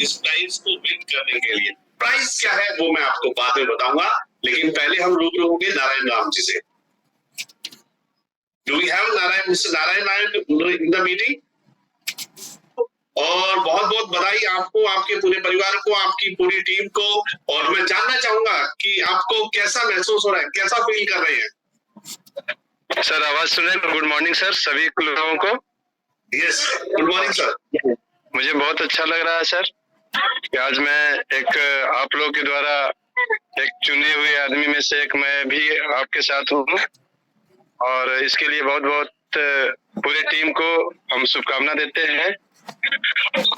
इस प्राइज को विन करने के लिए। प्राइज क्या है वो मैं आपको बाद में बताऊंगा, लेकिन पहले हम रूबरू होंगे नारायण राम जी से। Do we have Narayan, mister Narayan Narayan in the meeting? और बहुत बहुत बधाई आपको, आपके पूरे परिवार को, आपकी पूरी टीम को। और मैं जानना चाहूंगा कि आपको कैसा महसूस हो रहा है, कैसा फील कर रहे हैं? सर आवाज सुन रहे हैं? गुड मॉर्निंग सर सभी लोगों को। Yes, good morning sir. मुझे बहुत अच्छा लग रहा है सर कि आज मैं एक आप लोग के द्वारा एक चुने हुए आदमी में से एक मैं भी आपके साथ हूँ, और इसके लिए बहुत बहुत पूरे टीम को हम शुभकामना देते हैं।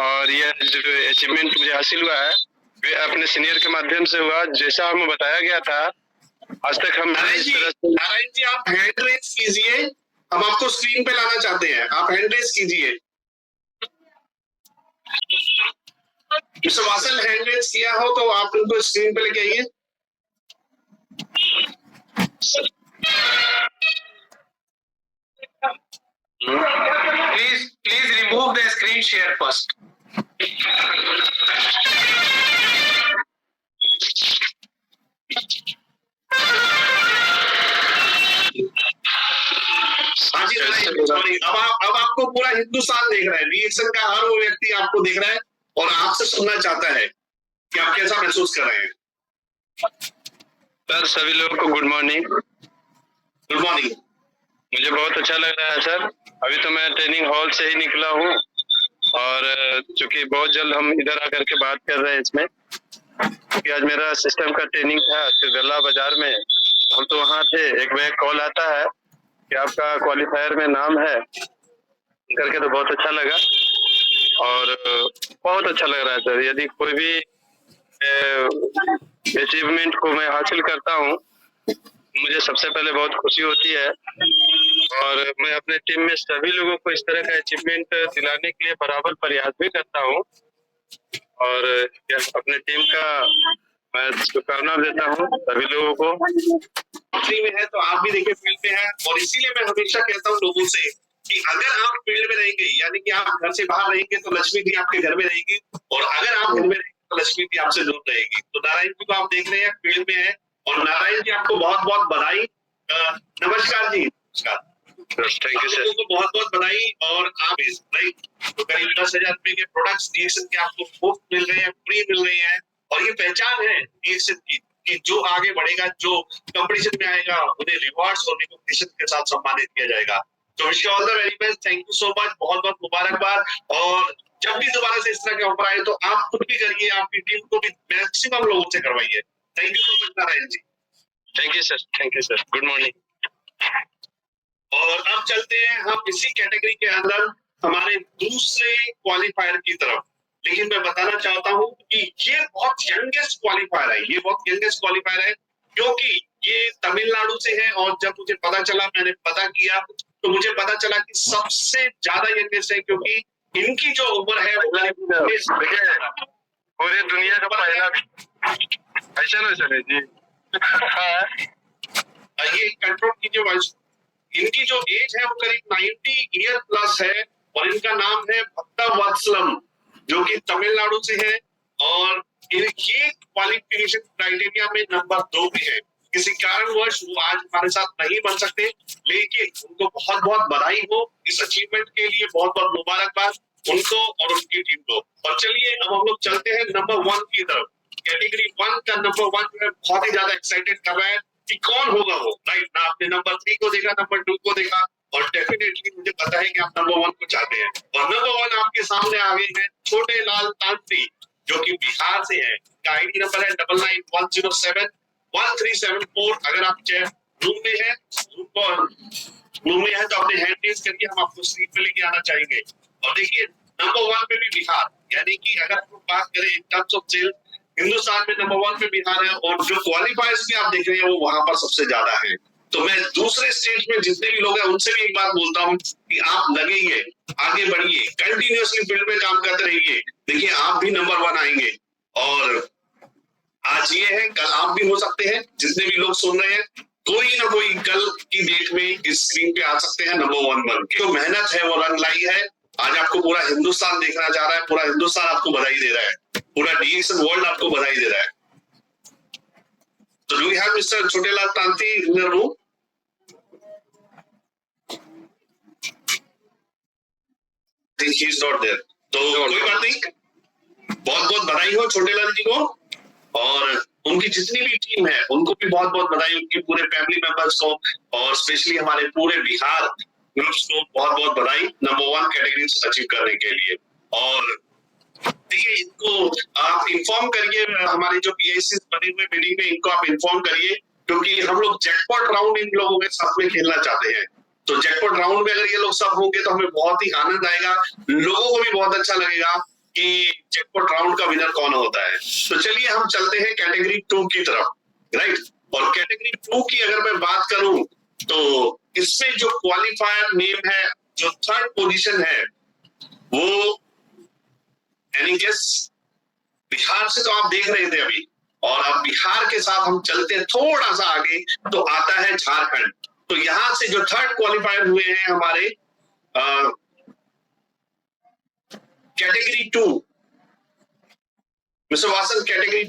और यह जो अचीवमेंट मुझे हासिल हुआ है वे अपने सीनियर के माध्यम से हुआ, जैसा हमें बताया गया था। आज तक हम नारायण जी आप हैंड रेज कीजिए, हम आपको स्क्रीन पे लाना चाहते हैं, आप हैंड रेज कीजिए। मिस्टर वासल हैंड रेज किया हो तो आप उनको स्क्रीन पे लेके आइए। Please remove the screen share first. हाँ जी, सॉरी, अब आपको पूरा हिंदुस्तान देख रहा है, रिएक्शन का हर वो व्यक्ति आपको देख रहा है और आपसे सुनना चाहता है कि आप कैसा महसूस कर रहे हैं। सर सभी लोगों को गुड मॉर्निंग। Good morning. मुझे बहुत अच्छा लग रहा है सर। अभी तो मैं ट्रेनिंग हॉल से ही निकला हूँ, और चूंकि बहुत जल्द हम इधर आकर के बात कर रहे हैं इसमें, क्योंकि आज मेरा सिस्टम का ट्रेनिंग था गला बाजार में। हम तो वहाँ थे, एक बैग कॉल आता है कि आपका क्वालिफायर में नाम है करके, तो बहुत अच्छा लगा और बहुत अच्छा लग रहा है सर। यदि कोई भी अचीवमेंट को मैं हासिल करता हूँ मुझे सबसे पहले बहुत खुशी होती है, और मैं अपने टीम में सभी लोगों को इस तरह का अचीवमेंट दिलाने के लिए बराबर प्रयास भी करता हूँ, और अपने टीम का मैं शुभकामना देता हूँ सभी लोगों को। में है तो आप भी देखिए फील्ड में है, और इसीलिए मैं हमेशा कहता हूँ लोगों से कि अगर आप फील्ड में रहेंगे, यानी कि आप घर से बाहर रहेंगे तो लक्ष्मी जी आपके घर में रहेगी, और अगर आप घर में रहेंगे तो लक्ष्मी जी आपसे दूर रहेगी। तो नारायण जी को आप देख रहे हैं फील्ड में है, और नारायण जी आपको बहुत बहुत बधाई। नमस्कार जी। नमस्कार, थैंक यू सर। आपको बहुत बहुत बधाई। और आप तो करीब 10,000 रुपए के प्रोडक्ट्स डीएक्शन के आपको मुफ्त मिल रहे हैं, फ्री मिल रहे हैं, और ये पहचान है डीएक्शन की कि जो आगे बढ़ेगा, जो कंपटीशन में आएगा, उन्हें रिवॉर्ड्स और रिकॉग्निशन के साथ सम्मानित किया जाएगा। तो wish you all the very best, thank you so much, बहुत बहुत मुबारकबाद। और जब भी दोबारा से इस तरह के ऑफर आए तो आप खुद भी करिए, आपकी टीम को भी मैक्सिमम लोगों से करवाइए। Thank you so much Narayan ji. Thank you sir, thank you sir, good morning. और अब चलते हैं हम इसी कैटेगरी के अंदर हमारे दूसरे क्वालिफायर की तरफ। लेकिन मैं बताना चाहता हूं कि ये बहुत यंगेस्ट क्वालिफायर है, ये बहुत यंगेस्ट क्वालिफायर है, क्योंकि ये तमिलनाडु से है। और जब मुझे पता चला, मैंने पता किया, तो मुझे पता चला कि सबसे ज्यादा यंगेस्ट है, क्योंकि इनकी जो उम्र है पूरे दुनिया का पहला ऐसा ना सर जी। ये कंट्रोल कीजिए वॉइस। इनकी जो एज है वो करीब 90 ईयर प्लस है, और इनका नाम है भक्तवत्सलम, जो कि तमिलनाडु से है, और ये क्वालिफिकेशन क्राइटेरिया में नंबर 2 पे है। किसी कारणवश वो आज हमारे साथ नहीं बन सकते, लेकिन उनको बहुत बहुत बधाई हो इस अचीवमेंट के लिए, बहुत बहुत मुबारकबाद उनको और उनकी टीम को। और चलिए अब हम लोग चलते हैं नंबर 1 की तरफ। कैटेगरी 1 का नंबर 1 जो है बहुत ही ज्यादा एक्साइटेड कर रहा है कि कौन होगा वो, राइट ना। आपने नंबर 3 को देखा, नंबर 2 को देखा, और डेफिनेटली मुझे पता है कि आप नंबर 1 को चाहते हैं। और नंबर 1 आपके सामने आ गए हैं छोटे लाल तांत्री, जो कि बिहार से है। का आईडी नंबर है 99107137 अगर आप रूम में है, रूम में है तो अपने हैंड रेज करके हम आपको स्क्रीन पे लेके आना चाहेंगे। और देखिए नंबर 1 पे भी बिहार, यानी कि अगर हम बात करें in terms of sale, Hindustan में नंबर 1 पे बिहार है, और जो क्वालिफायर्स भी आप देख रहे हैं वो वहां पर सबसे ज्यादा है। तो मैं दूसरे स्टेट में जितने भी लोग हैं उनसे भी एक बात बोलता हूँ कि आप लगेंगे, आगे बढ़िए, कंटिन्यूअसली फील्ड में काम करते रहिए। देखिए आप भी नंबर 1 आएंगे, और आज ये है, कल आप भी हो सकते हैं। जितने भी लोग सुन रहे हैं, कोई ना कोई कल की डेट में इस स्क्रीन पे आ सकते हैं नंबर 1 बन के। तो मेहनत है वो रंग लाई है। आज आपको पूरा हिंदुस्तान देखना चाह रहा है, पूरा हिंदुस्तान आपको बधाई दे रहा है। पूरा डीएक्शन वर्ल्ड आपको बधाई दे रहा है। तो do you have mister Chhotelal Tanti in the room? He is not there. तो कोई बात नहीं, बहुत बहुत बधाई हो छोटेलाल जी को, और उनकी जितनी भी टीम है उनको भी बहुत बहुत बधाई, उनकी पूरे फैमिली मेंबर्स को, और स्पेशली हमारे पूरे बिहार ग्रुप्स को बहुत बहुत बधाई नंबर 1 कैटेगरी अचीव करने के लिए। और देखिए, इनको आप इन्फॉर्म करिए, हमारे जो पीआईसी बने हुए मीटिंग में इनको आप इन्फॉर्म करिए, क्योंकि हम लोग जैकपॉट राउंड इन लोगों के साथ में खेलना चाहते हैं। तो जैकपॉट राउंड में अगर ये लोग सब होंगे तो हमें बहुत ही आनंद आएगा, लोगों को भी बहुत अच्छा लगेगा कि जैकपॉट राउंड का विनर कौन होता है। तो चलिए हम चलते हैं कैटेगरी 2 की तरफ, राइट। और कैटेगरी 2 की अगर मैं बात करूं तो इसमें जो क्वालिफायर नेम है, जो थर्ड पोजीशन है, वो एनी गेस? बिहार से तो आप देख रहे थे अभी, और अब बिहार के साथ हम चलते हैं थोड़ा सा आगे तो आता है झारखंड। तो यहां से जो थर्ड क्वालिफायर हुए हैं हमारे कैटेगरी 2, मिस्टर वासन, कैटेगरी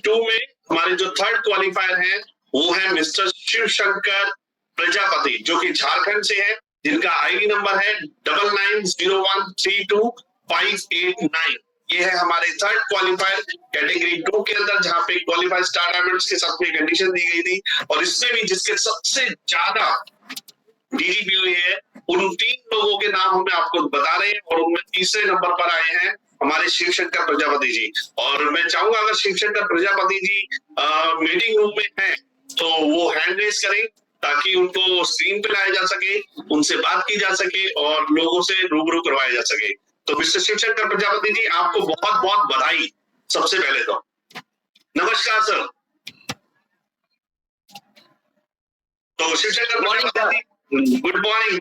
2 में हमारे जो थर्ड क्वालिफायर हैं वो है मिस्टर शिव शंकर प्रजापति, जो कि झारखंड से है, जिनका आईडी नंबर है 9901325589। ये है हमारे थर्ड क्वालिफायर कैटेगरी 2 के अंदर, जहां पे क्वालिफाइड स्टार डायमंड्स के साथ में कंडीशन दी गई थी, और इसमें भी जिसके सबसे ज्यादा डीजीपी हुई है, उन 3 लोगों के नाम हम आपको बता रहे हैं, और उनमें तीसरे नंबर पर आए हैं हमारे शिव शंकर प्रजापति जी। और मैं चाहूंगा अगर शिव शंकर प्रजापति जी मीटिंग रूम में हैं तो वो हैंड रेस करें, ताकि उनको स्क्रीन पे लाया जा सके, उनसे बात की जा सके और लोगों से रूबरू करवाया जा सके। तो मिस्टर शिव शंकर प्रजापति जी, आपको बहुत बहुत बधाई। सबसे पहले तो नमस्कार सर। तो शिव शंकर प्रजापति, गुड मॉर्निंग।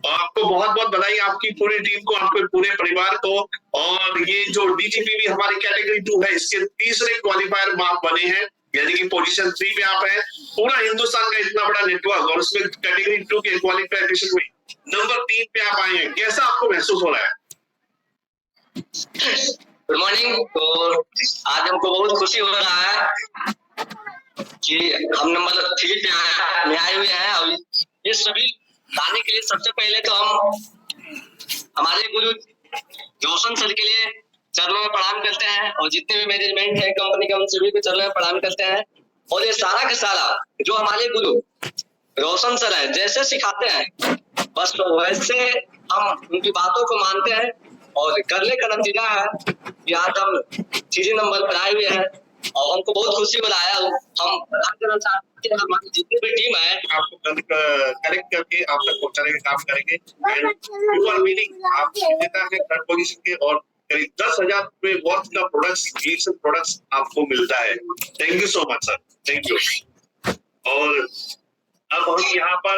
आपको बहुत बहुत बधाई, आपकी पूरी टीम को, आपके पूरे परिवार को। और ये जो डीजीपी भी हमारी कैटेगरी 2 है, इसके तीसरे क्वालिफायर आप बने हैं, यानी कि पोजीशन 3 पे आप हैं। पूरा हिंदुस्तान का इतना बड़ा नेटवर्क, और उसमें कैटेगरी 2 के क्वालिफिकेशन में नंबर 3 पे आप आए हैं, कैसा आपको महसूस हो रहा है? Good morning. तो आज हमको बहुत खुशी हो रहा है कि हम नंबर 3 पे आए हुए हैं, और ये सभी लाने के लिए सबसे पहले तो हम हमारे गुरु रोशन सर के लिए चरणों में प्रणाम करते हैं, और जितने भी मैनेजमेंट है कंपनी के, हम सभी को चरणों में प्रणाम करते हैं। और ये सारा का सारा जो हमारे गुरु रोशन सर है जैसे सिखाते हैं, बस तो वैसे हम उनकी बातों को मानते हैं, और करने का नतीजा है कि आज हम 3 नंबर पर आए हुए हैं, और हमको बहुत खुशी हो रहा है। हम करना चाहते हैं हमारी जितनी भी टीम है आपको करेक्ट करके आप तक पहुंचाने का काम करेंगे। आपको देता है थर्ड पोजीशन के, और करीब 10,000 रुपए वर्थ का प्रोडक्ट्स आपको मिलता है। Thank you so much sir, thank you. और अब हम यहाँ पर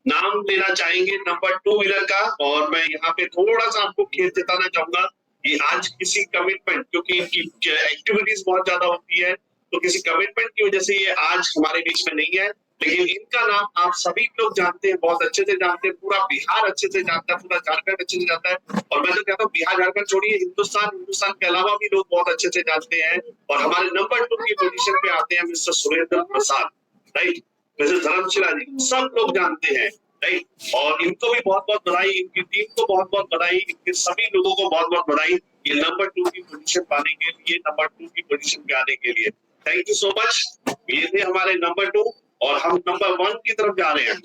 नाम लेना चाहेंगे नंबर 2 विनर का, और मैं यहाँ पे थोड़ा सा आपको खेत जताना चाहूंगा कि आज किसी कमिटमेंट, क्योंकि इनकी एक्टिविटीज बहुत ज्यादा होती है, तो किसी कमिटमेंट की वजह से ये आज हमारे बीच में नहीं है, लेकिन इनका नाम आप सभी लोग जानते हैं, बहुत अच्छे से जानते हैं, पूरा बिहार अच्छे से जानता है, पूरा झारखंड अच्छे से जानता है। और मैं तो कहता हूँ बिहार झारखंड छोड़िए, हिंदुस्तान के अलावा भी लोग बहुत अच्छे से जानते हैं। और हमारे नंबर 2 की पोजीशन पे आते हैं mister Surendra Prasad, right, mister Dharamshila जी, सब लोग जानते हैं, राइट। और इनको भी बहुत बहुत बधाई, इनकी टीम को बहुत बहुत बधाई, इनके सभी लोगों को बहुत बहुत बधाई, ये नंबर 2 की पोजीशन पाने के लिए, नंबर 2 की पोजीशन पे आने के लिए। Thank you so much. ये थे हमारे नंबर 2, और हम नंबर 1 की तरफ जा रहे हैं।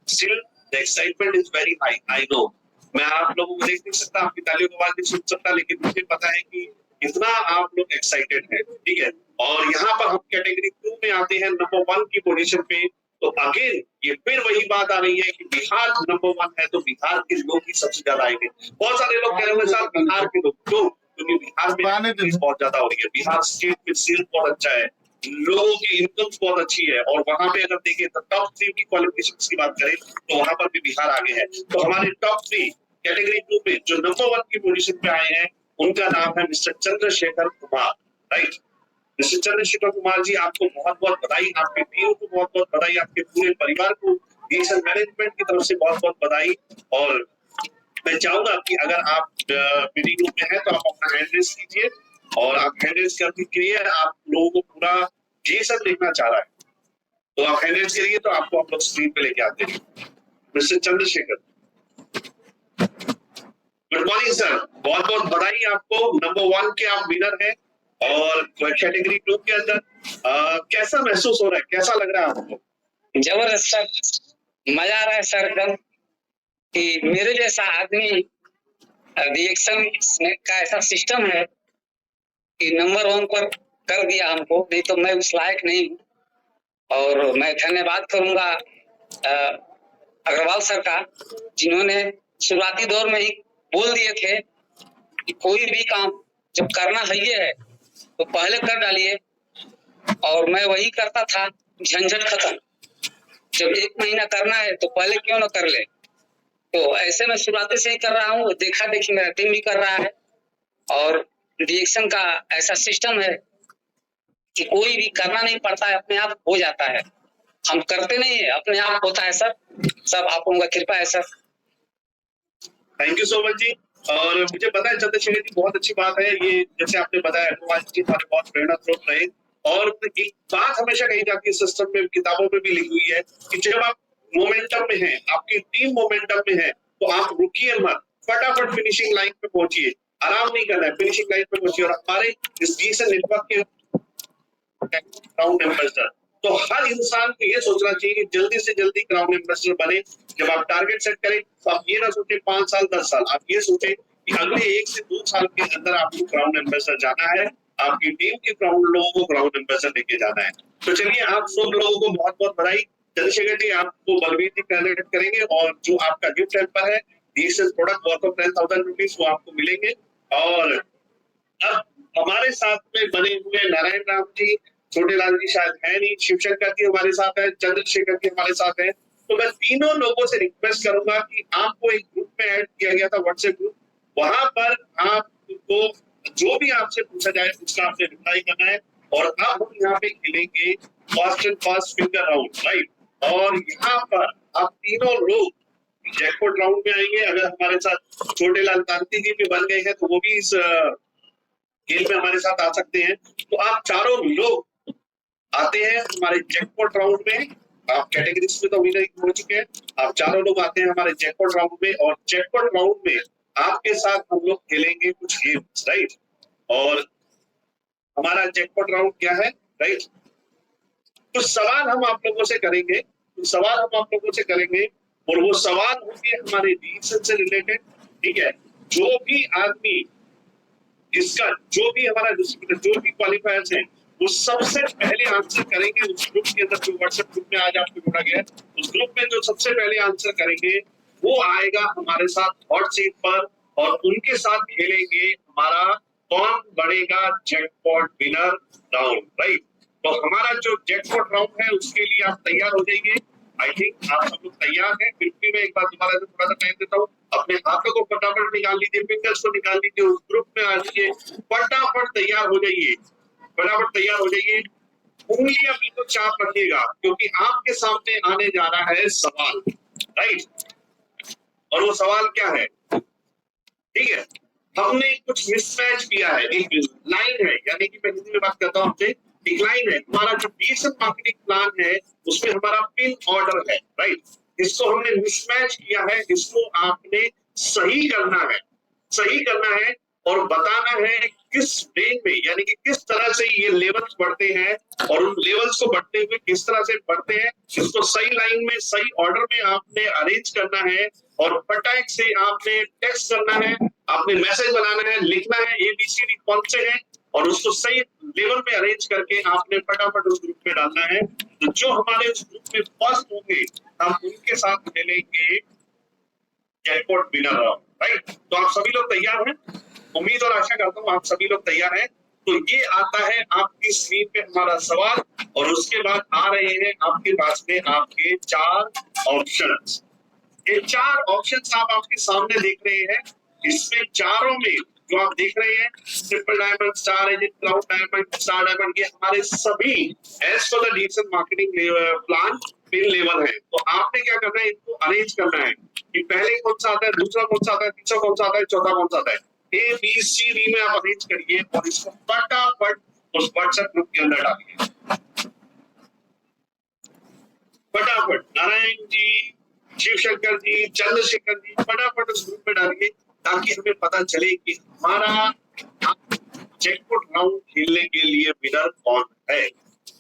Still the excitement is very high, I know. मैं आप लोगों को देख नहीं सकता, आपकी तालियों की आवाज नहीं सुन सकता, लेकिन मुझे पता है कि इतना आप लोग एक्साइटेड हैं, ठीक है। और यहाँ पर हम कैटेगरी 2 में आते हैं नंबर 1 की पोजीशन पे। तो अगेन ये फिर वही बात आ रही है कि बिहार नंबर 1 है, तो बिहार के लोग ही सबसे ज्यादा आएंगे। बहुत सारे लोग कह रहे हैं सर बिहार के लोग, क्यों? क्योंकि बिहार में बहुत ज्यादा हो रही है, बिहार स्टेट में सेल बहुत अच्छा है, लोगों की इनकम बहुत अच्छी है, और वहां पे अगर देखें तो टॉप 3 की क्वालिफिकेशन की बात करें तो वहां पर भी बिहार आगे है। तो हमारे टॉप 3 कैटेगरी 2 में जो नंबर 1 की पोजीशन पे आए हैं, उनका नाम है mister Chandrashekhar Kumar, right. Mister Chandrashekhar Kumar ji, आपको बहुत बहुत बधाई, आपकी टीम को बहुत बहुत बधाई, आपके पूरे परिवार को डीएसएल मैनेजमेंट की तरफ से बहुत बहुत बधाई। और मैं चाहूंगा कि अगर आप मीटिंग रूम में हैं तो आप अपना हैंड रेस कीजिए और आप हैंड रेस करके करिए। आप लोगों को पूरा ये सब देखना चाह रहा है तो आप हैंड रेस करिए, तो आपको आप लोग स्क्रीन पे लेके आते हैं। Mister Chandrashekhar, good morning sir, बहुत बहुत बधाई आपको। नंबर 1 के आप विनर हैं और कैटेगरी 2 के अंदर कैसा महसूस हो रहा है, कैसा लग रहा है आपको? जबरदस्त सर, मजा आ रहा है सर एकदम कि मेरे जैसा आदमी रिएक्शन का ऐसा सिस्टम है कि नंबर 1 पर कर दिया हमको, नहीं तो मैं उस लायक नहीं हूँ। और मैं धन्यवाद करूंगा अग्रवाल सर का, जिन्होंने शुरुआती दौर में ही बोल दिए थे कि कोई भी काम जब करना है तो पहले कर डालिए, और मैं वही करता था। झंझट खत्म, जब 1 महीना करना है तो पहले क्यों ना कर ले। तो ऐसे मैं शुरुआती से ही कर रहा हूँ, देखा देखी मेरा टीम भी कर रहा है। और रिएक्शन का ऐसा सिस्टम है कि कोई भी करना नहीं पड़ता है, अपने आप हो जाता है। हम करते नहीं है, अपने आप होता है सर। सब आप लोगों का कृपा है sir. Thank you so much जी। और मुझे पता है चंद्रशेखर जी, बहुत अच्छी बात है ये, जैसे आपने बताया अग्रवाल जी हमारे बहुत प्रेरणा स्रोत रहे। और एक बात हमेशा कही जाती है सिस्टम में, किताबों में भी लिखी हुई है कि जब आप मोमेंटम में हैं, आपकी टीम मोमेंटम में है, तो आप रुकिए मत, फटाफट फिनिशिंग लाइन पे पहुंचिए। आराम नहीं करना है, फिनिशिंग लाइन पे पहुंचिए। और हमारे इस जीएसएन नेटवर्क के क्राउन एम्बेसडर, तो हर इंसान को ये सोचना चाहिए कि जल्दी से जल्दी क्राउन एम्बेसडर बने। जब आप टारगेट सेट करें तो आप ये ना सोचें 5 साल 10 साल, आप ये सोचें कि अगले 1 से 2 साल के अंदर आपको क्राउन एम्बेसडर जाना है, आपकी टीम के क्राउन लोगों को क्राउन एम्बेसडर लेके जाना है। तो चलिए, आप सब लोगों को बहुत बहुत बधाई। चंद्रशेखर जी, आपको बलवीर जी कनेक्ट करेंगे और जो आपका गिफ्ट हैम्पर है DSS product worth of 10,000 rupees वो आपको मिलेंगे। और अब हमारे साथ में बने हुए नारायण राम जी, छोटेलाल जी शायद है नहीं, शिवशंकर जी हमारे साथ है, चंद्रशेखर जी हमारे साथ है। तो मैं तीनों लोगों से रिक्वेस्ट करूंगा कि आपको एक ग्रुप में ऐड किया गया था, व्हाट्सएप ग्रुप, वहां पर आपको जो भी आपसे पूछा जाए उसका आपसे रिप्लाई करना है। और अब हम यहाँ पे खेलेंगे fast and fast finger round, right? और यहाँ पर आप तीनों लोग जैकपॉट राउंड में आएंगे। अगर हमारे साथ छोटेलाल तांती जी भी बन गए हैं तो वो भी इस खेल में हमारे साथ आ सकते हैं। तो आप चारों लोग आते हैं हमारे जैकपॉट राउंड में। आप कैटेगरीज में तो विनर हो चुके हैं, आप चारों लोग आते हैं हमारे जैकपॉट राउंड में। और जैकपॉट राउंड में आपके साथ हम लोग खेलेंगे कुछ गेम्स, राइट? और हमारा जैकपॉट राउंड क्या है, राइट? कुछ सवाल हम आप लोगों से करेंगे, और वो सवाल होंगे हमारे डीएसएन से रिलेटेड, ठीक है? जो भी आदमी इसका, जो भी हमारा डिस्ट्रीब्यूटर, जो भी क्वालिफायर्स हैं, वो सबसे पहले आंसर करेंगे उस ग्रुप के अंदर, जो व्हाट्सएप ग्रुप में आज आपको जोड़ा गया है, उस ग्रुप में जो सबसे पहले आंसर करेंगे वो आएगा हमारे साथ हॉट सीट पर, और उनके साथ खेलेंगे हमारा कौन बनेगा जैकपॉट विनर राउंड, राइट? तो हमारा जो जैकपॉट राउंड है उसके लिए आप तैयार हो जाइए। आई थिंक आप सब लोग तैयार हैं। फिर भी मैं एक बार दोबारा से थोड़ा सा टाइम देता हूँ, अपने हाथों को फटाफट निकाल लीजिए, फिंगर्स को निकाल लीजिए, उस ग्रुप में आ जाइए, फटाफट तैयार हो जाइए, उंगलियां बिल्कुल चाप रखिएगा, क्योंकि आपके सामने आने जा रहा है सवाल, राइट? और वो सवाल क्या है, ठीक है? हमने कुछ मिसमैच किया है, एक लाइन है, यानी कि मैं हिंदी में बात करता हूँ आपसे, एक लाइन है, हमारा जो डीएसएन मार्केटिंग प्लान है उसमें हमारा पिन ऑर्डर है, राइट? इसको हमने मिसमैच किया है, इसको आपने सही करना है और बताना है किस रेंज में, यानी कि किस तरह से ये लेवल्स बढ़ते हैं और उन लेवल्स को बढ़ते हुए किस तरह से बढ़ते हैं, इसको सही लाइन में, सही ऑर्डर में आपने अरेंज करना है। और फटाक से आपने टेक्स्ट करना है, आपने मैसेज बनाना है, लिखना है ABCD कौन से हैं, और उसको सही लेवल में अरेंज करके आपने फटाफट उस ग्रुप में डालना है। तो जो हमारे उस ग्रुप में फर्स्ट होंगे हम उनके साथ खेलेंगे जैकपॉट विनर राउंड, राइट? तो आप सभी लोग तैयार हैं? उम्मीद और आशा करता हूँ आप सभी लोग तैयार हैं। तो ये आता है आपकी स्क्रीन पे हमारा सवाल, और उसके बाद आ रहे हैं आपके पास में आपके 4 ऑप्शंस। ये 4 ऑप्शंस आप आपके सामने देख रहे हैं। इसमें चारों में जो आप देख रहे हैं, triple diamond, star agent, cloud diamond, star diamond, ये हमारे सभी as per the DSN marketing plan pin level है। तो आपने क्या करना है, इनको अरेंज करना है। कि पहले कौन सा आता है, दूसरा कौन सा आता है, तीसरा कौन सा आता है, चौथा कौन सा आता है। ए बी सी डी में आप अरेंज करिए और इसको फटाफट उस व्हाट्सएप ग्रुप के अंदर डालिए। फटाफट नारायण जी, शिव शंकर जी, चंद्रशेखर जी, फटाफट उस ग्रुप में डालिए ताकि हमें पता चले कि हमारा जैकपॉट राउंड खेलने के लिए विनर कौन है,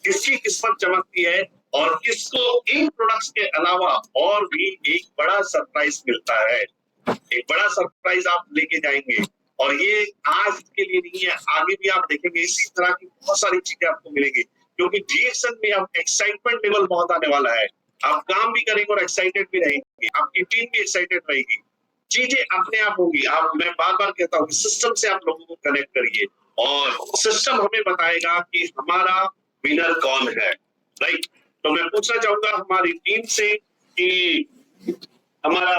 किसकी किस्मत चमकती है और किसको इन प्रोडक्ट्स के अलावा और भी एक बड़ा सरप्राइज मिलता है। एक बड़ा सरप्राइज आप लेके जाएंगे और ये आज के लिए नहीं है, आगे भी आप देखेंगे इसी तरह की बहुत सारी चीजें आपको मिलेंगी, क्योंकि जीएसएन में अब एक्साइटमेंट लेवल बहुत आने वाला है। आप काम भी करेंगे और एक्साइटेड भी रहेंगे, आपकी टीम भी एक्साइटेड रहेगी, चीजें अपने आप होंगी। आप, मैं बार बार कहता हूँ, सिस्टम से आप लोगों को कनेक्ट करिए और सिस्टम हमें बताएगा कि हमारा विनर कौन है, राइट। तो मैं पूछना चाहूंगा हमारी टीम से कि हमारा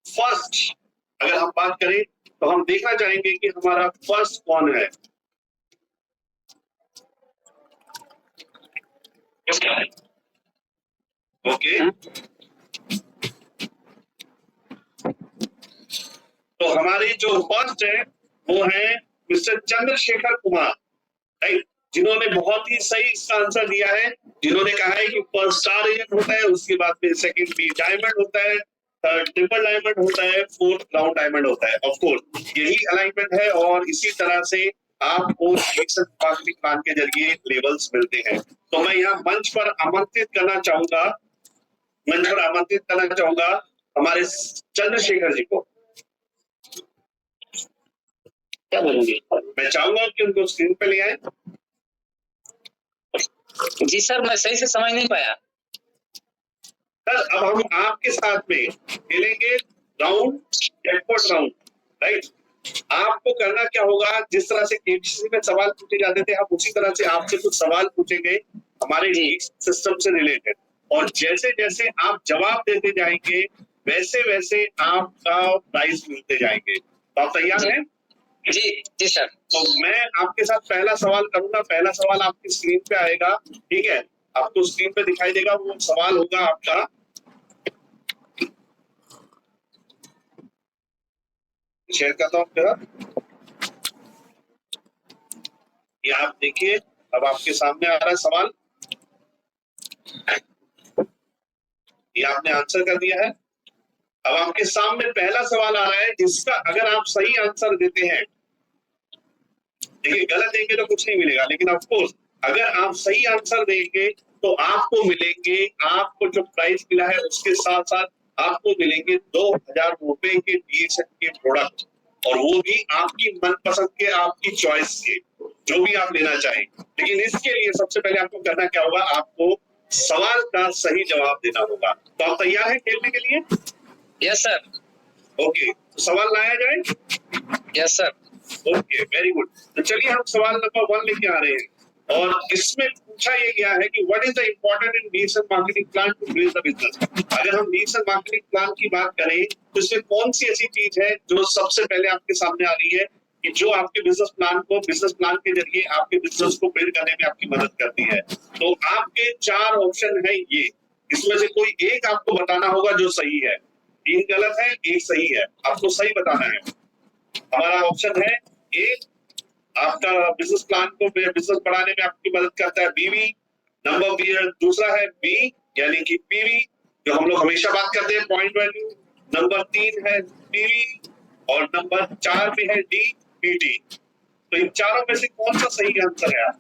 फर्स्ट, अगर हम बात करें तो हम देखना चाहेंगे कि हमारा फर्स्ट कौन है। ओके, तो हमारी जो फर्स्ट है वो है मिस्टर चंद्रशेखर कुमार, राइट, जिन्होंने बहुत ही सही इसका आंसर दिया है। जिन्होंने कहा है कि फर्स्ट स्टार एजेंट होता है, उसके बाद में सेकंड बी डायमंड होता है, थर्ड ट्रिपल डायमंड होता है, फोर्थ राउंड डायमंड होता है। ऑफ कोर्स यही अलाइनमेंट है और इसी तरह से आपको मार्केटिंग प्लान के जरिए लेवल्स मिलते हैं। तो मैं यहाँ मंच पर आमंत्रित करना चाहूंगा हमारे चंद्रशेखर जी को। क्या बोलेंगे? मैं चाहूंगा कि उनको स्क्रीन पे ले आए। जी सर, मैं सही से समझ नहीं पाया। सर, अब हम आपके साथ में खेलेंगे राउंड, जैकपॉट राउंड, राइट। आपको करना क्या होगा, जिस तरह से केबीसी में सवाल पूछे जाते थे, हम उसी तरह से आपसे कुछ सवाल पूछेंगे हमारे सिस्टम से रिलेटेड, और जैसे जैसे आप जवाब देते जाएंगे वैसे वैसे आपका प्राइज मिलते जाएंगे। तो आप तैयार हैं? जी जी सर। तो मैं आपके साथ पहला सवाल करूंगा। पहला सवाल आपकी स्क्रीन पे आएगा, ठीक है, आपको स्क्रीन पे दिखाई देगा। वो सवाल होगा आपका, शेयर करता हूँ आपके साथ, ये आप देखिए, अब आपके सामने आ रहा है सवाल, ये आपने आंसर कर दिया है। अब आपके सामने पहला सवाल आ रहा है जिसका अगर आप सही आंसर देते हैं, देखिए गलत देंगे तो कुछ नहीं मिलेगा, लेकिन ऑफ कोर्स अगर आप सही आंसर देंगे तो आपको मिलेंगे, आपको जो प्राइस मिला है उसके साथ साथ आपको मिलेंगे 2000 रुपए के डीएसएन के प्रोडक्ट, और वो भी आपकी मनपसंद के, आपकी चॉइस के, जो भी आप लेना चाहें। लेकिन इसके लिए सबसे पहले आपको करना क्या होगा, आपको सवाल का सही जवाब देना होगा। तो आप तैयार हैं खेलने के लिए? Yes sir. ओके, तो सवाल लाया जाए। Yes sir. Okay, very good. तो चलिए हम सवाल नंबर 1 लेके आ रहे हैं, और इसमें पूछा ये गया है कि what is the important in DSN marketing plan to build the business. अगर हम डीएसएन मार्केटिंग प्लान की बात करें तो इसमें कौन सी ऐसी चीज है जो सबसे पहले आपके सामने आ रही है कि जो आपके बिजनेस प्लान के जरिए आपके बिजनेस को बिल्ड करने में आपकी मदद करती है। तो आपके 4 ऑप्शन है ये, इसमें से कोई एक आपको बताना होगा जो सही है। 3 गलत है, 1 सही है, आपको सही बताना है। हमारा ऑप्शन है ए, आपका बिजनेस प्लान को बिजनेस बढ़ाने में आपकी मदद करता है, बीवी। नंबर बी, दूसरा है बी यानी कि पीवी, जो हम लोग हमेशा बात करते हैं, पॉइंट वैल्यू। नंबर 3 है पीवी और नंबर 4 में है डी, पीटी। तो इन चारों में से कौन सा सही आंसर है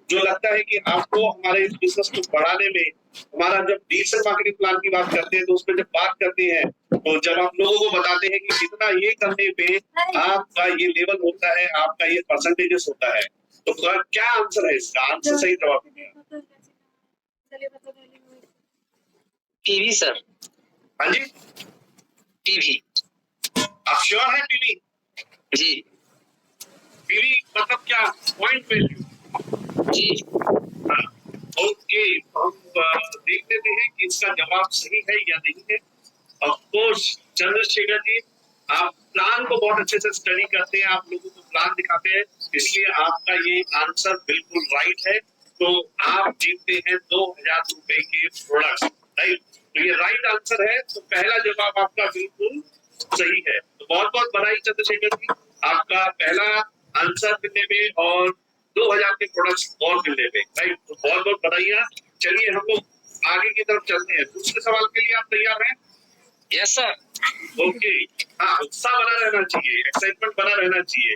जो लगता है कि आपको हमारे इस बिजनेस को बढ़ाने में, हमारा जब डीएसएन मार्केटिंग प्लान की बात करते हैं तो उसमें जब बात करते हैं तो जब आप लोगों को बताते हैं कि इतना ये करने पे आपका ये लेवल होता है, आपका ये परसेंटेजेस होता है, तो क्या आंसर है इसका? आंसर सही जवाब दीजिए। TV sir. हाँ जी, टीवी। आप श्योर है पीवी? जी पीवी मतलब क्या? Point value. जी। हाँ, ओके, हम देख लेते हैं कि इसका जवाब सही है या नहीं है। ऑफ कोर्स चंद्रशेखर जी, आप प्लान को बहुत अच्छे से स्टडी करते हैं, आप लोगों को प्लान दिखाते हैं, इसलिए आपका ये आंसर बिल्कुल राइट है। तो आप जीतते हैं 2000 रुपए के प्रोडक्ट्स, राइट। तो ये राइट आंसर है। तो पहला जवाब आपका बिल्कुल सही है। तो बहुत बहुत बधाई चंद्रशेखर जी, आपका पहला आंसर मिलने में और 2000 के प्रोडक्ट्स और मिलने में। राइट, तो बहुत बहुत बधाइयाँ। चलिए हम लोग आगे की तरफ चलते हैं। दूसरे सवाल के लिए आप तैयार हैं? Yes sir. ओके, हाँ, उत्साह बना रहना चाहिए, एक्साइटमेंट बना रहना चाहिए।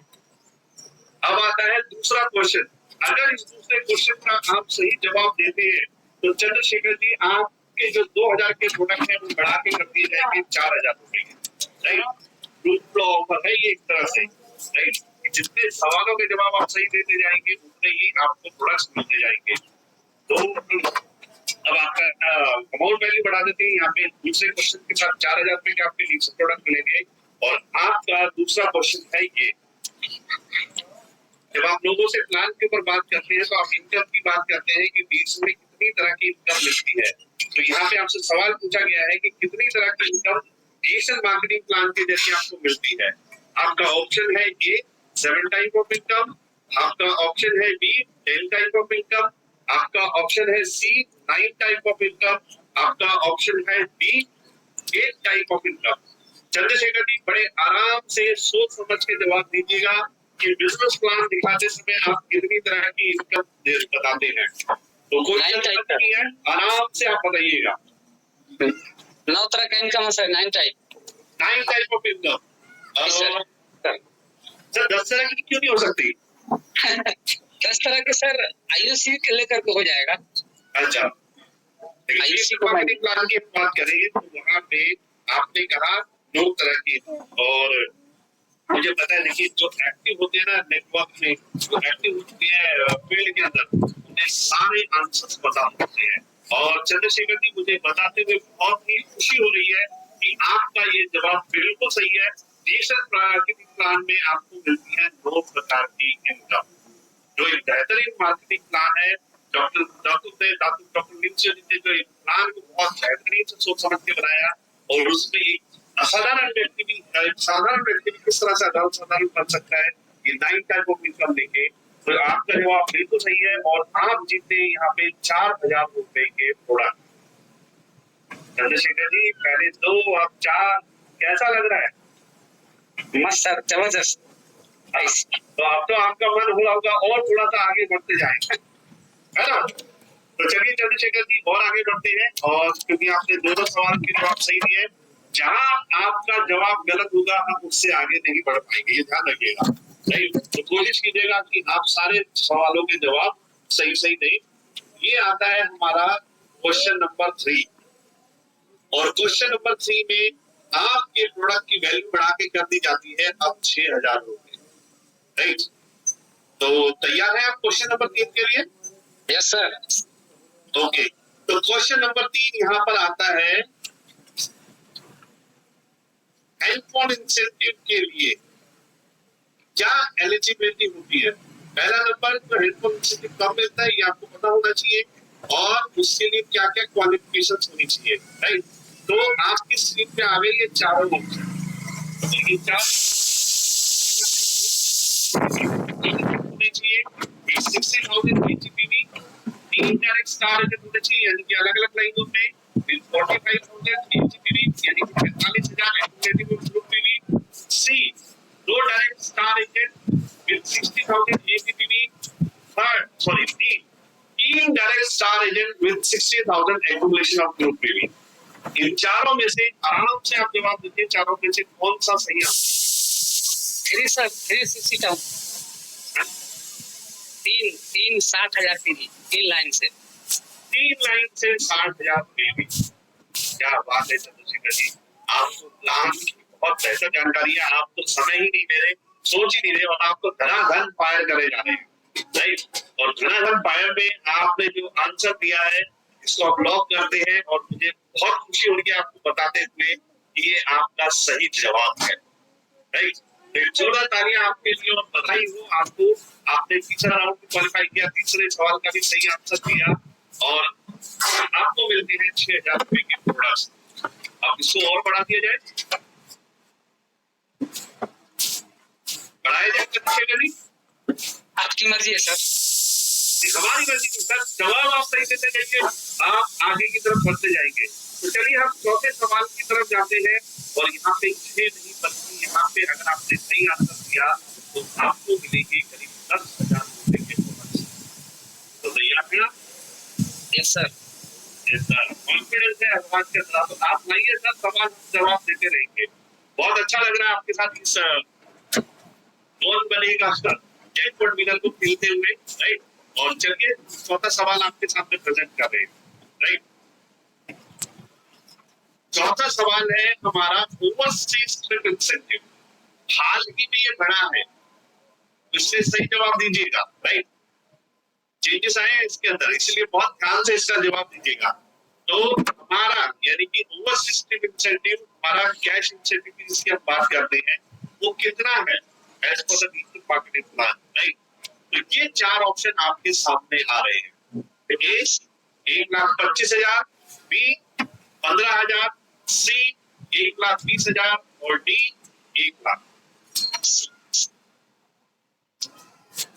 अब आता है दूसरा क्वेश्चन। अगर इस दूसरे क्वेश्चन का आप सही जवाब देते हैं तो चंद्रशेखर जी आपके जो 2000 के प्रोडक्ट हैं वो बढ़ा के कर दिए जाएंगे 4000 रुपए के। राइट, ग्रुप ऑफर है ये एक तरह से। राइट, जितने सवालों के जवाब आप सही देते जाएंगे उतने ही आपको प्रोडक्ट्स मिलते जाएंगे। तो अब आपका अमाउंट वैल्यू बढ़ा देते हैं। यहाँ पे दूसरे क्वेश्चन के साथ 4000 रुपए के आपके लीड प्रोडक्ट मिलेंगे। और आपका दूसरा क्वेश्चन है ये, जब आप लोगों से प्लान के ऊपर बात करते हैं तो आप इनकम की बात करते हैं कि बीच में कितनी तरह की इनकम मिलती है। तो यहाँ पे आपसे सवाल पूछा गया है कि कितनी तरह की इनकम डिजिटल मार्केटिंग प्लान के जरिए आपको मिलती है। आपका ऑप्शन है ए 7 टाइप ऑफ इनकम, आपका ऑप्शन है बी 10 टाइप ऑफ इनकम, आपका ऑप्शन है सी 9 टाइप ऑफ इनकम, आपका ऑप्शन है D 8 type of income. Chandrashekhar ji बड़े आराम से सोच समझ के जवाब दीजिएगा कि बिजनेस प्लान दिखाते समय आप कितनी तरह की इनकम बताते हैं। तो कोई नहीं है, आराम से आप बताइएगा। 9 तरह का इनकम है sir. 9 type of income. Sir 10 तरह की क्यों नहीं हो सकती? 10 तरह के सर आयुषी के लेकर के हो जाएगा। अच्छा, मार्केटिंग प्लान की बात करेंगे तो वहाँ पे आपने कहा 9 तरह की। और मुझे पता है, देखिए जो एक्टिव होते हैं ना नेटवर्क में, जो एक्टिव होते हैं फील्ड के अंदर, उन्हें सारे आंसर्स पता होते हैं। और चंद्रशेखर जी मुझे बताते हुए बहुत ही खुशी हो रही है कि आपका ये जवाब बिल्कुल सही है। डिजिटल मार्केटिंग प्लान में आपको मिलती है 9 प्रकार की इनकम, जो एक बेहतरीन मार्केटिंग प्लान है। डॉक्टर नित्य ने जो एक प्लान को बहुत बेहतरीन से सोच समझ के बनाया और उसमें एक साधारण व्यक्ति भी किस तरह से साधारण बन सकता है, ये 9 टाइप ऑफ इनकम लेके। तो आपका जवाब बिल्कुल सही है और आप जीते यहाँ पे 4000 रुपए के प्रोडक्ट। चंद्रशेखर जी पहले 2 अब 4, कैसा लग रहा है? मस्त सर, जबरदस्त। तो अब तो आपका मन हो रहा होगा और थोड़ा सा आगे बढ़ते जाएं, है ना? तो चलिए चंद्रशेखर जी और आगे बढ़ते हैं। और क्योंकि आपने दोनों सवाल के जवाब सही दिए, जहां आपका जवाब गलत होगा हम उससे आगे नहीं बढ़ पाएंगे, ये ध्यान रखिएगा। नहीं तो कोशिश कीजिएगा कि आप सारे सवालों के जवाब सही दें। ये आता है हमारा क्वेश्चन नंबर 3। और क्वेश्चन नंबर 3 में आपके प्रोडक्ट की वैल्यू बढ़ा के कर दी जाती है अब 6000 रुपए। राइट, तो तैयार है आप क्वेश्चन नंबर 3 के लिए? Yes sir. ओके, तो क्वेश्चन नंबर 3 यहाँ पर आता है, हेल्पफुल इंसेंटिव के लिए क्या एलिजिबिलिटी होती है? पहला नंबर, जो हेल्पफुल इंसेंटिव कब मिलता है ये आपको पता होना चाहिए और उसके लिए क्या क्या क्वालिफिकेशंस होनी चाहिए। राइट, तो आपकी स्क्रीन पे आ गई ये चारों ऑप्शन। ये 4 होने चाहिए। 60,000 एजीपीवी, 3 डायरेक्ट स्टार रेटेड होने चाहिए, यानी कि अलग अलग लाइनों में। 45,000 एजीपीवी यानी कि 45,000 activity group PV. C 2 direct star rated with 60,000 AGPV. D 3 direct star agent with 60,000 accumulation of group PV. इन चारों में से आराम से आप जवाब दीजिए, चारों में से कौन सा सही है? 3 सर, 360,000। 3 60,000 पीवी, 3 लाइन से 60,000 पीवी। क्या बात है चंद्रशेखर जी, आपको प्लान की बहुत बेहतर जानकारी है। आप तो समय ही नहीं दे रहे, सोच ही नहीं रहे और आप तो धनाधन फायर करे जा रहे हैं। राइट, और धनाधन फायर में आपने जो आंसर दिया है इसको आप लॉक करते हैं और मुझे बहुत खुशी हो रही है आपको बताते हुए कि ये आपका सही जवाब है। राइट, एक जोरदार तालियां आपके लिए और बधाई हो आपको। आपने तीसरा राउंड में क्वालिफाई किया, तीसरे सवाल का भी सही आंसर दिया और आपको मिलते हैं 6000 रुपए के प्रोडक्ट्स। अब इसको और बढ़ा दिया जाए, बढ़ाया जाए चंद्रशेखर जी? आपकी मर्जी है सर। हमारी मर्जी की सर, जवाब आप सही देते जाइए, आप आगे की तरफ बढ़ते जाएंगे। तो चलिए हम चौथे सवाल की तरफ जाते हैं और यहाँ पे 6 नहीं बल्कि यहाँ पे अगर आपने सही आंसर दिया तो आपको मिलेगी करीब 10,000 रुपए के बोनस। तो तैयार है? Yes sir. कॉन्फिडेंस है एडवांस के साथ। तो आप लाइए सर, सवाल जवाब देते रहेंगे। बहुत अच्छा लग रहा है आपके साथ इस कौन बनेगा जैकपॉट विनर को खेलते हुए, राइट। और चलिए चौथा सवाल आपके सामने प्रेजेंट कर रहे हैं, राइट। चौथा सवाल है हमारा ओवरसीज ट्रिप इंसेंटिव। हाल ही में ये बढ़ा है, इससे सही जवाब दीजिएगा, राइट। चेंजेस आए हैं इसके अंदर, इसलिए बहुत ध्यान से इसका जवाब दीजिएगा। तो हमारा यानी कि ओवरसीज ट्रिप इंसेंटिव, हमारा कैश इंसेंटिव की जिसकी हम बात करते हैं, वो कितना है एज पर द नीति मार्केटिंग प्लान, राइट। तो ये 4 ऑप्शन आपके सामने आ रहे हैं। ए 1,25,000, बी 15,000, सी 1,20,000 और डी 1 लाख।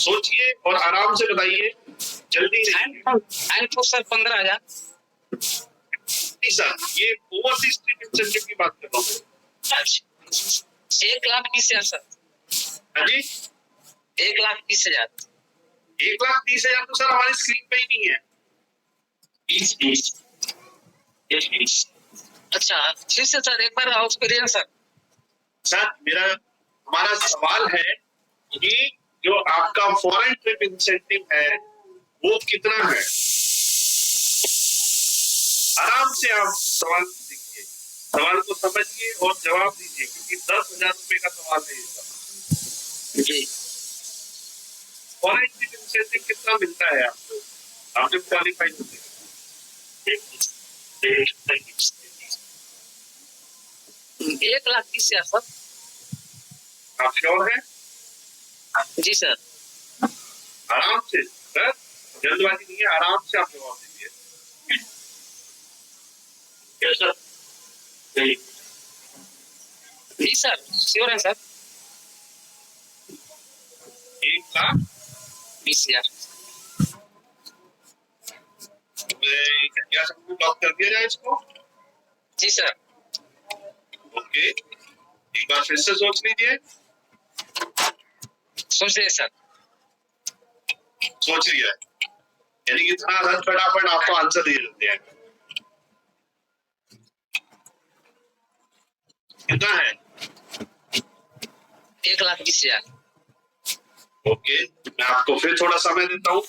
सोचिए और आराम से बताइए, जल्दी तो सर 15,000। सर ये ओवरसीज ट्रिप इंसेंटिव की बात कर रहा हूँ। 1,20,000 सर। हाँ जी, 1,20,000। 1,30,000 तो सर हमारी स्क्रीन पे ही नहीं है। अच्छा फिर से सर एक बार हाउस करिए सर। सर हमारा सवाल है कि जो आपका फॉरेन ट्रिप इंसेंटिव है वो कितना है। आराम से आप सवाल देखिए, सवाल को समझिए और जवाब दीजिए, क्योंकि 10,000 रुपए का सवाल है ये। जी फॉरेन ट्रिप इंसेंटिव कितना मिलता है आपको, आप जब क्वालिफाई होते हैं? 1,20,000 सर। आप श्योर हैं? जी सर। आराम से सर, जल्दबाजी नहीं है, आराम से आप जवाब दीजिए। सर जी सर, श्योर है सर। 1,20,000 क्या सबको लॉक कर दिया जाए इसको? जी सर। ओके, एक बार फिर से सोच लीजिए। सोच लिया सर। सोच लिया है, यानी कि इतना फटाफट आपको आंसर दे देते हैं। कितना है? 1,20,000। ओके, मैं आपको फिर थोड़ा समय देता हूँ।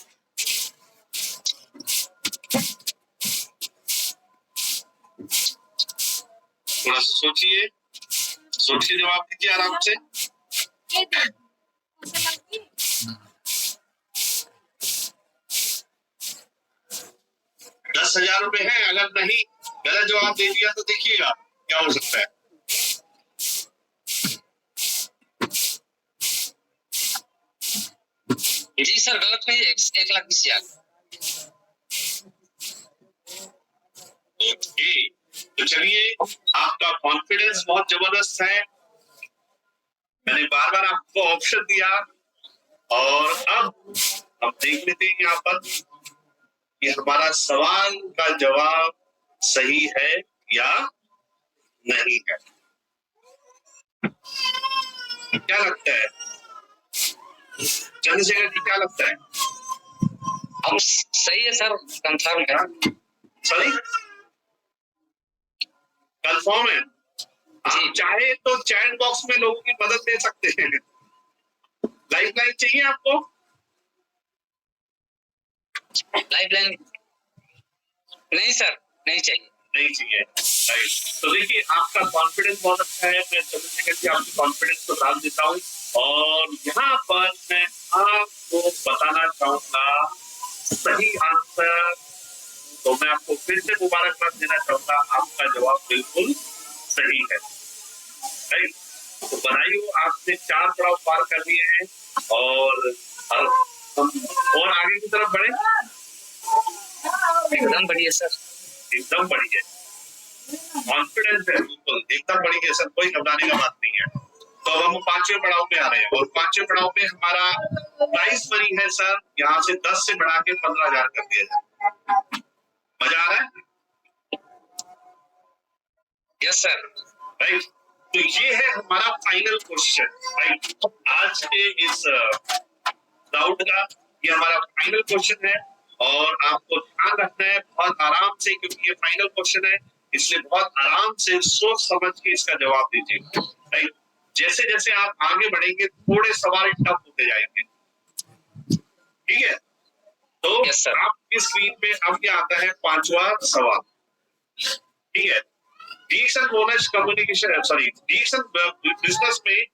थोड़ा सोचिए, सोचिए, जवाब दीजिए आराम से। 10,000 रुपए है। अगर नहीं गलत जवाब दे दिया तो देखिएगा क्या हो सकता है। जी सर, गलत नहीं है। 1,20,000। ओके, तो चलिए, आपका कॉन्फिडेंस बहुत जबरदस्त है। मैंने बार बार आपको ऑप्शन दिया और अब देख लेते हैं यहाँ पर कि हमारा सवाल का जवाब सही है या नहीं है। क्या लगता है चंद्रशेखर जी, क्या लगता है? अब सही है सर, कंफर्म है। सही कंफर्म है। आप चाहे तो चैट बॉक्स में लोगों की मदद ले सकते हैं। लाइफलाइन चाहिए आपको? लाइफलाइन नहीं सर, नहीं चाहिए। नहीं चाहिए, राइट। तो देखिए, आपका कॉन्फिडेंस बहुत अच्छा है। मैं चंद्रशेखर जी आपकी कॉन्फिडेंस को डाल देता हूँ और यहाँ पर मैं आपको बताना चाहूंगा सही आंसर। तो मैं आपको फिर से मुबारकबाद देना चाहूंगा, आपका जवाब बिल्कुल सही है, राइट। तो बधाई, आपने 4 पड़ाव पार कर दिए हैं और हम आगे की तरफ बढ़े। एकदम बढ़िया सर, एकदम बढ़िया, कॉन्फिडेंस है बिल्कुल एकदम बढ़िया सर, कोई घबराने का बात नहीं है। तो अब हम 5वें पड़ाव पे आ रहे हैं और 5वें पड़ाव पे हमारा प्राइस मनी है सर, यहाँ से 10 से बढ़ा के 15,000 कर दिया जाए। मजा आ रहा है? Yes sir. राइट। तो ये है हमारा फाइनल क्वेश्चन, राइट। आज के इस राउंड का ये हमारा फाइनल क्वेश्चन है और आपको ध्यान रखना है बहुत आराम से, क्योंकि ये फाइनल क्वेश्चन है, इसलिए बहुत आराम से सोच समझ के इसका जवाब दीजिए, राइट। जैसे जैसे आप आगे बढ़ेंगे थोड़े सवाल टफ होते जाएंगे, ठीक है। तो Yes, sir. आपकी स्क्रीन पे अब क्या आता है, 5वां सवाल, ठीक है। डिएक्शन बोनस कम्युनिकेशन डिएक्शन बिजनेस में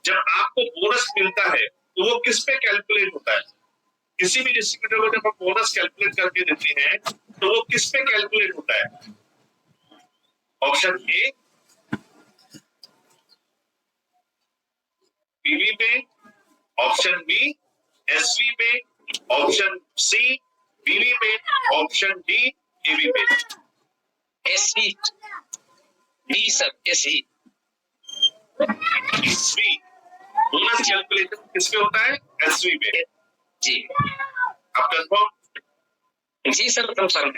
जब आपको बोनस मिलता है तो वो किस पे कैलकुलेट होता है? किसी भी डिस्ट्रीब्यूटर को जब हम बोनस कैलकुलेट करके देते हैं तो वो किस पे कैलकुलेट होता है? ऑप्शन ए पीवी पे, ऑप्शन बी एसवी पे, ऑप्शन सी बीवी पे, ऑप्शन डी एवी पे। SV D sir, SV. SV bonus calculation किस पे होता है? एसवी पे। जी आप कंफर्म? जी सर, कंफर्म।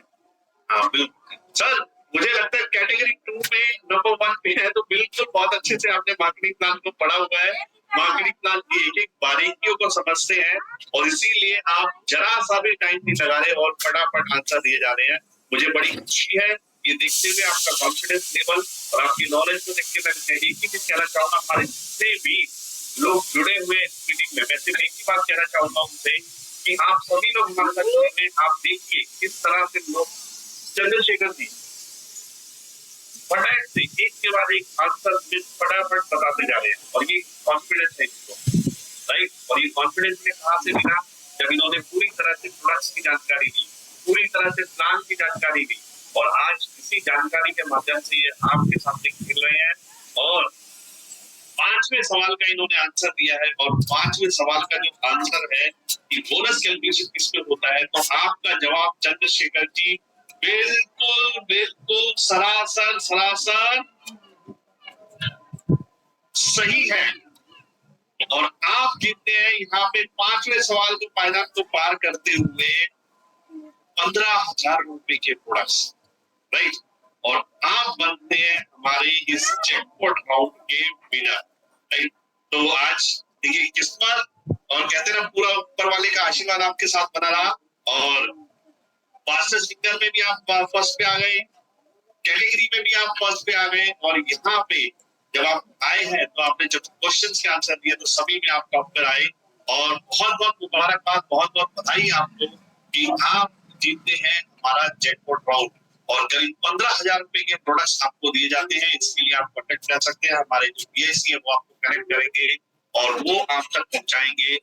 हाँ बिल्कुल सर, मुझे लगता है कैटेगरी 2 में नंबर 1 पे है, तो बिल्कुल बहुत अच्छे से आपने मार्केटिंग प्लान को पढ़ा हुआ है, मार्केटिंग प्लान की एक एक बारीकियों को समझते हैं और इसीलिए आप जरा सा भी टाइम नहीं लगा रहे और फटाफट आंसर दिए जा रहे हैं। मुझे बड़ी खुशी है ये देखते हुए, आपका कॉन्फिडेंस लेवल और आपकी नॉलेज को देख के मैं एक ही चीज कहना चाहूंगा, हमारे जितने भी लोग जुड़े हुए इस मीटिंग में, वैसे मैं एक ही बात कहना चाहूंगा उनसे कि आप सभी लोग हमारे साथ जुड़े हैं। आप देखिए किस तरह से लोग चंद्रशेखर जी फटाफट से एक के बाद एक आंसर में फटाफट बताते जा रहे हैं और ये कॉन्फिडेंस है इसको, राइट। और ये कॉन्फिडेंस ने कहां से मिला? जब इन्होंने पूरी तरह से प्रोडक्ट्स की जानकारी दी, पूरी तरह से प्लान की जानकारी दी और आज इसी जानकारी के माध्यम से ये आपके सामने खेल रहे हैं और 5वें सवाल का इन्होंने आंसर दिया है। और 5वें सवाल का जो आंसर है कि बोनस कैलकुलेशन किस पे होता है, तो आपका जवाब चंद्रशेखर जी बिल्कुल बिल्कुल सरासर सही है और आप जीतते हैं यहाँ पे 5वें सवाल के पायदान को पार करते हुए 15,000 रुपए के प्रोडक्ट्स, राइट। और आप बनते हैं हमारे इस जैकपॉट राउंड के विनर, राइट। तो आज देखिए किस्मत और कहते हैं ना पूरा ऊपर वाले का आशीर्वाद आपके साथ बना रहा और मास्टर सिंगर में भी आप फर्स्ट पे आ गए, कैटेगरी में भी आप फर्स्ट पे आ गए और यहाँ पे जब आप आए हैं तो आपने जब क्वेश्चंस के आंसर दिए तो सभी में आप टॉप पर आए और बहुत बहुत मुबारकबाद, बहुत बहुत बधाई आपको कि आप जीतते हैं हमारा जैकपॉट राउंड और करीब 15,000 रुपए के प्रोडक्ट्स आपको दिए जाते हैं। इसके लिए आप कॉन्टेक्ट कर सकते हैं, हमारे जो पीएसी है वो आपको कनेक्ट करेंगे और वो आप तक पहुंचाएंगे